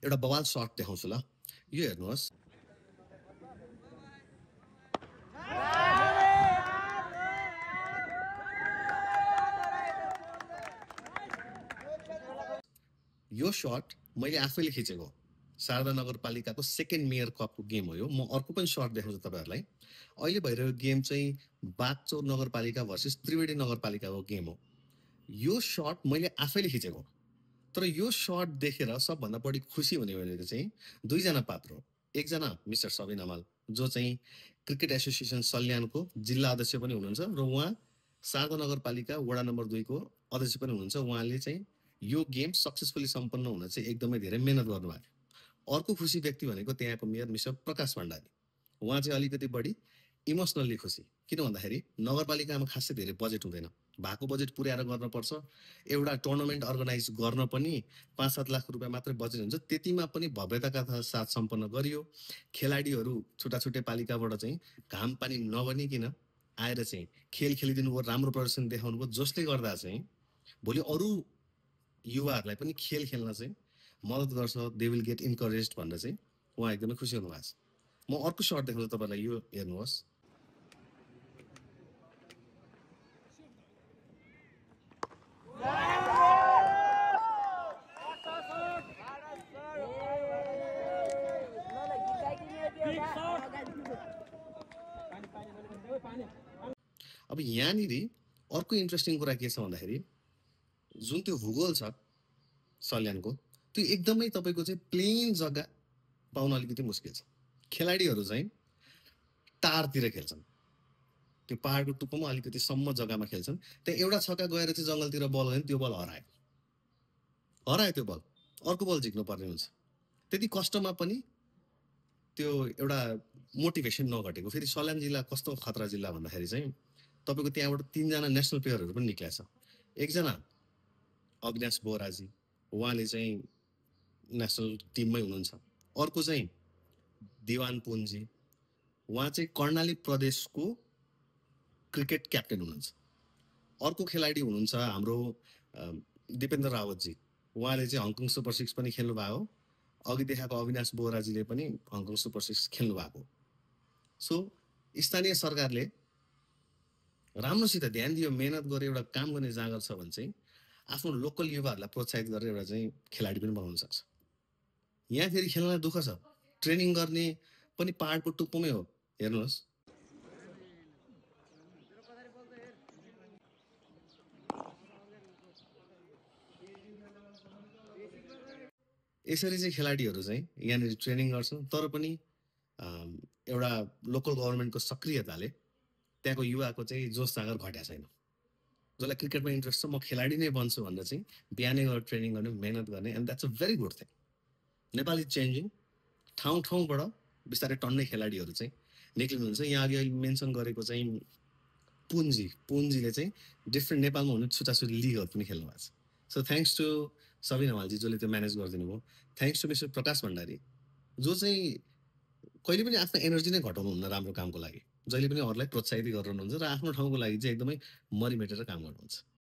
एउटा बवाल सर्ट देखाउँछु ल, यो हेर्नुहोस्। यो सर्ट मैले आफैले खिचेको शारदा नगरपालिकाको सेकेन्ड मेयर कपको गेम हो यो। म अर्को पनि सर्ट देखाउँछु तपाईँहरूलाई। अहिले भइरहेको गेम चाहिँ बागचौर नगरपालिका भर्सेस त्रिवेणी नगरपालिकाको गेम हो। यो सर्ट मैले आफैले खिचेको, तर यो सर्ट देखेर सबभन्दा बढी खुसी हुने भनेको चाहिँ दुईजना पात्र हो। एकजना मिस्टर सबिन हमाल, जो चाहिँ क्रिकेट एसोसिएसन सल्यानको जिल्ला अध्यक्ष पनि हुनुहुन्छ र उहाँ शारदा नगरपालिका वडा नम्बर 2 को अध्यक्ष पनि हुनुहुन्छ। उहाँले चाहिँ यो गेम सक्सेसफुली सम्पन्न हुन चाहिँ एकदमै धेरै मेहनत गर्नुभयो। अर्को खुसी व्यक्ति भनेको त्यहाँको मेयर मिस्टर प्रकाश भण्डारी। उहाँ चाहिँ अलिकति बढी इमोसनल्ली खुसी, किन भन्दाखेरि नगरपालिकामा खासै धेरै बजेट हुँदैन, भएको बजेट पुर्याएर गर्नुपर्छ। एउटा टुर्नामेन्ट अर्गनाइज गर्न पनि 5-7 लाख रुपियाँ मात्रै बजेट हुन्छ, त्यतिमा पनि भव्यताका साथ सम्पन्न गरियो। खेलाडीहरू छुट्टा छुट्टै पालिकाबाट चाहिँ घाम पानी नबनिकन आएर चाहिँ खेल खेलिदिनु भयो, राम्रो प्रदर्शन देखाउनु भयो, जसले गर्दा चाहिँ भोलि अरू युवाहरूलाई पनि खेल खेल्न चाहिँ मद्दत गर्छ, दे विल गेट इन्करेज भनेर चाहिँ उहाँ एकदमै खुसी हुनुभएको छ। म अर्को सर्ट देखाउँछु तपाईँलाई, यो हेर्नुहोस्। अब यहाँनिर अर्को इन्ट्रेस्टिङ कुरा के छ भन्दाखेरि जुन त्यो भूगोल छ सल्यानको, त्यो एकदमै तपाईँको चाहिँ प्लेन जग्गा पाउन अलिकति मुस्किल छ। खेलाडीहरू चाहिँ टारतिर खेल्छन्, त्यो पहाडको टुप्पोमा अलिकति सम्म जग्गामा खेल्छन्। त्यहाँ एउटा छक्का गएर चाहिँ जङ्गलतिर बल गयो, त्यो बल हरायो त्यो बल, अर्को बल झिक्नु पर्ने हुन्छ। त्यति कष्टमा पनि त्यो एउटा मोटिभेसन नघटेको। फेरि सल्यान जिल्ला कस्तो खतरा जिल्ला भन्दाखेरि चाहिँ तपाईँको त्यहाँबाट 3 जना नेसनल प्लेयरहरू पनि निक्लेछ। एकजना अविनाश बोराजी, उहाँले चाहिँ नेसनल टिममै हुनुहुन्छ। अर्को चाहिँ दिवान पुन्जी, उहाँ चाहिँ कर्णाली प्रदेशको क्रिकेट क्याप्टेन हुनुहुन्छ। अर्को खेलाडी हुनुहुन्छ हाम्रो दिपेन्द्र रावतजी, उहाँले चाहिँ हङकङ सुपर 6 पनि खेल्नु भएको। अघि देखाएको अविनाश बोराजीले पनि हङकङ सुपर 6 खेल्नु भएको। सो स्थानीय सरकारले राम्रोसित ध्यान दियो, मेहनत गरे, एउटा काम गर्ने जाँगर छ भने चाहिँ आफ्नो लोकल युवाहरूलाई प्रोत्साहित गरेर एउटा चाहिँ खेलाडी पनि बनाउन सक्छ। यहाँ फेरि खेल्न दुःख छ, ट्रेनिङ गर्ने पनि पहाडको टुप्पोमै हो। हेर्नुहोस्, यसरी चाहिँ खेलाडीहरू चाहिँ यहाँनिर ट्रेनिङ गर्छन्, तर पनि एउटा लोकल गभर्मेन्टको सक्रियताले त्यहाँको युवाको चाहिँ जोस जाँगर घट्या छैन। जसलाई क्रिकेटमा इन्ट्रेस्ट छ, म खेलाडी नै बन्छु भनेर चाहिँ बिहानै गएर ट्रेनिङ गर्ने, मेहनत गर्ने, and that's a very good thing. Nepal is changing. ठाउँ ठाउँबाट बिस्तारै टन्नै खेलाडीहरू चाहिँ निक्लिनुहुन्छ। यहाँ अघि अहिले मेन्सन गरेको चाहिँ पुन्जीले चाहिँ डिफ्रेन्ट नेपालमा हुने छुट्टा छुट्टी लिगहरू पनि खेल्नु भएको छ। सो थ्याङ्क्स टु सबिन हमालजी, जसले त्यो म्यानेज गरिदिनु भयो। थ्याङ्क्स टु मिस्टर प्रकाश भण्डारी, जो चाहिँ कहिले पनि आफ्नो एनर्जी नै घटाउनुहुन्न राम्रो कामको लागि, जहिले पनि अरूलाई प्रोत्साहित गरिरहनुहुन्छ र आफ्नो ठाउँको लागि चाहिँ एकदमै मरिमेटेर काम गर्नुहुन्छ।